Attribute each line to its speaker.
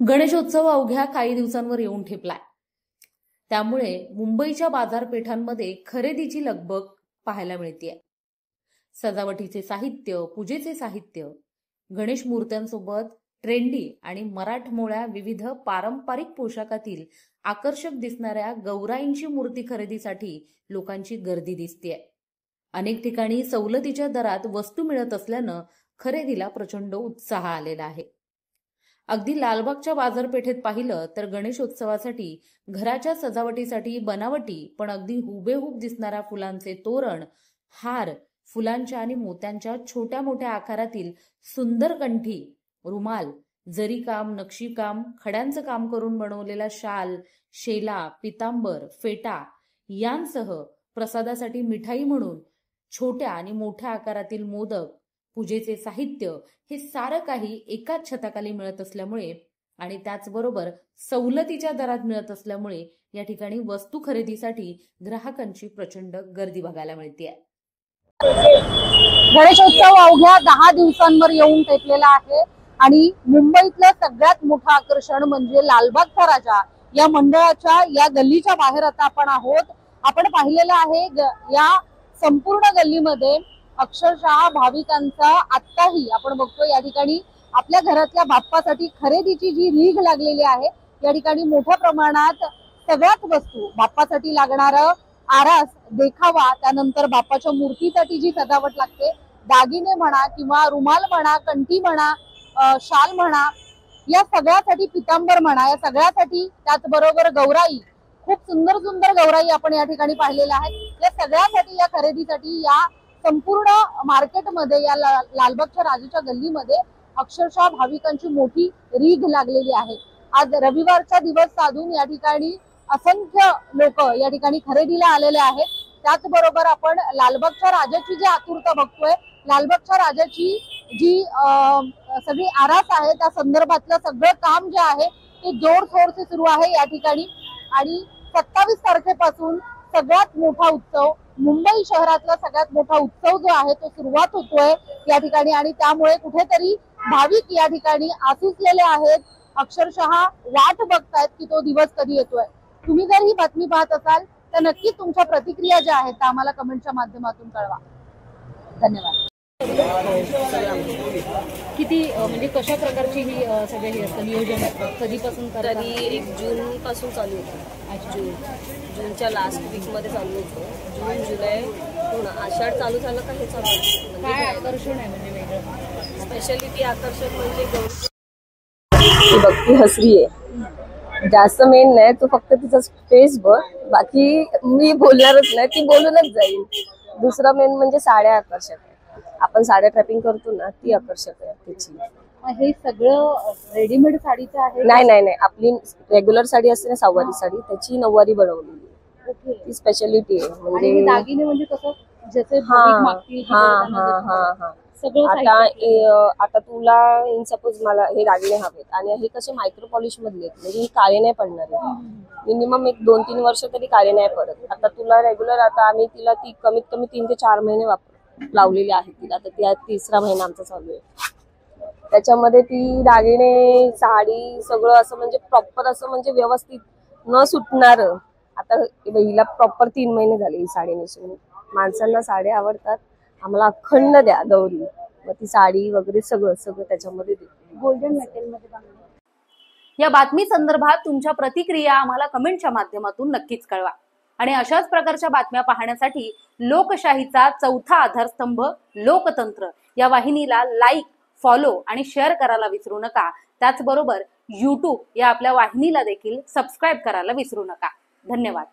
Speaker 1: गणेशोत्सव अवघ्या काही दिवसांवर येऊन ठेपलाय। त्यामुळे मुंबईच्या बाजारपेठांमध्ये खरेदीची लगबग पाहायला मिळतेय। सजावटीचे साहित्य, पूजेचे साहित्य, गणेश मूर्त्यांसोबत ट्रेंडी आणि मराठमोळ्या विविध पारंपरिक पोशाखातील आकर्षक दिसणाऱ्या गौराईंची मूर्ती खरेदीसाठी लोकांची गर्दी दिसतेय। अनेक ठिकाणी सवलतीच्या दरात वस्तू मिळत असल्यानं खरेदीला प्रचंड उत्साह आलेला आहे। अगदी लालबागच्या बाजारपेठेत पाहिलं तर गणेशोत्सवासाठी घराच्या सजावटीसाठी बनावटी पण अगदी हुबेहूब दिसणाऱ्या फुलांचे तोरण, हार, फुलांच्या आणि मोत्यांच्या छोट्या मोठ्या आकारातील सुंदर कंठी, रुमाल, जरीकाम, नक्षीकाम, खड्यांचं काम करून बनवलेला शाल, शेला, पितांबर, फेटा यांसह प्रसादासाठी मिठाई म्हणून छोट्या आणि मोठ्या आकारातील मोदक, पूजेचे साहित्य हे सारं काही एकाच छताखाली मिळत असल्यामुळे आणि त्याचबरोबर सवलतीच्या दरात मिळत असल्यामुळे या ठिकाणी वस्तू खरेदीसाठी ग्राहकांची प्रचंड गर्दी बघायला मिळते।
Speaker 2: गणेशोत्सव अवघ्या 10 दिवसांवर येऊन ठेपलेला आहे आणि मुंबईतलं सगळ्यात मोठं आकर्षण म्हणजे लालबागचा राजा या मंडळाच्या या गल्लीच्या बाहेर आता आपण आहोत। आपण पाहिलेलं आहे या संपूर्ण गल्लीमध्ये अक्षरशः भाविकांचा आत्ताही आपण बघतो या ठिकाणी आपल्या घरातल्या बाप्पासाठी खरेदीची जी रीघ लागलेली आहे। या ठिकाणी मोठ्या प्रमाणात सगळ्याच वस्तू बाप्पासाठी लागणारं आरास, देखावा, त्यानंतर बाप्पाच्या मूर्तीसाठी जी सजावट लागते, दागिने म्हणा किंवा रुमाल म्हणा, कंठी म्हणा, शाल म्हणा, या सगळ्यासाठी पितांबर म्हणा, या सगळ्यासाठी त्याचबरोबर गौराई, खूप सुंदर सुंदर गौराई आपण या ठिकाणी पाहिलेल्या आहेत। या सगळ्यासाठी या खरेदीसाठी या संपूर्ण मार्केटमध्ये या लालबागच्या राजाच्या गल्लीमध्ये अक्षरशः भाविकांची मोठी रीघ लागलेली आहे। आज रविवारचा दिवस साधून या ठिकाणी असंख्य लोक या ठिकाणी खरेदीला आलेले आहेत। त्याचबरोबर आपण लालबागच्या राजाची जी आतुरता बघतोय, लालबागच्या राजाची जी सगळी आरास आहे त्या संदर्भातलं सगळं काम जे आहे ते जोरशोर से सुरू आहे या ठिकाणी। आणि 27 तारखेपासून सगळ्यात मोठा उत्सव, मुंबई शहरातला सगळ्यात मोठा उत्सव जो आहे तो सुरुवात होतोय या ठिकाणी आणि त्यामुळे कुठेतरी भाविक या ठिकाणी आसुसलेले आहेत, अक्षरशः वाट बघतायत की तो दिवस कधी येतोय। तुम्ही जर ही बातमी पाहत असाल तर नक्की तुमच्या प्रतिक्रिया ज्या आहेत त्या आम्हाला कमेंटच्या माध्यमातून कळवा। धन्यवाद।
Speaker 1: किती म्हणजे कशा प्रकारची ही सगळे हे असतं नियोजन कधीपासून
Speaker 3: तरी 1 जून पासून चालू होतं। जूनच्या लास्ट वीक मध्ये चालू होतं। जून जुलै पूर्ण आषाढ चालू झालं का हे चालू होतं।
Speaker 1: काय आकर्षण आहे म्हणजे वेगळं
Speaker 3: स्पेशालिटी आकर्षण म्हणजे गौरी बघ, ती हसरी आहे, जास्त मेन नाही, तो फक्त तिचा फेस बघ, बाकी मी बोलणारच नाही, ती बोलूनच जाईल। दुसरा मेन म्हणजे साड्या आकर्षक आहे, आपण साड्या ट्रॅपिंग करतो ना ती आकर्षक आहे तिची।
Speaker 2: हे सगळं रेडीमेड साडीचं आहे?
Speaker 3: नाही नाही नाही, आपली रेग्युलर साडी असते ना, सहावारी साडी, त्याची नऊवारी बनवलेली आहे, ती स्पेशालिटी आहे। म्हणजे
Speaker 2: दागिने म्हणजे कसं जसे
Speaker 3: आता तुला इन सपोज मला हे दागिने हवेत आणि हे कसे मायक्रो पॉलिश मधले आहेत, म्हणजे काळे नाही पडणार आहे, मिनिमम 1-2-3 वर्ष तरी काळे नाही पडत। आता तुला रेग्युलर, आता आम्ही तिला ती कमीत कमी 3 ते 4 महिने लावलेली आहे तिला, आता ती 3रा महिना आमचा चालू आहे। त्याच्यामध्ये ती दागिने, साडी सगळं असं म्हणजे प्रॉपर असं म्हणजे व्यवस्थित न सुटणार। आता हिला प्रॉपर 3 महिने झाले ही साडी नेसून। माणसांना साड्या आवडतात, आम्हाला अखंड द्या गौरी, मग ती साडी वगैरे सगळं सगळं त्याच्यामध्ये देते,
Speaker 2: गोल्डन मेटल मध्ये।
Speaker 1: या बातमी संदर्भात तुमच्या प्रतिक्रिया आम्हाला कमेंटच्या माध्यमातून नक्कीच कळवा आणि अशाच प्रकारच्या बातम्या पाहण्यासाठी लोकशाहीचा चौथा आधारस्तंभ लोकतंत्र या वाहिनीला लाईक, फॉलो आणि शेअर करायला विसरू नका। त्याचबरोबर YouTube या आपल्या वाहिनीला देखील सबस्क्राईब करायला विसरू नका। धन्यवाद।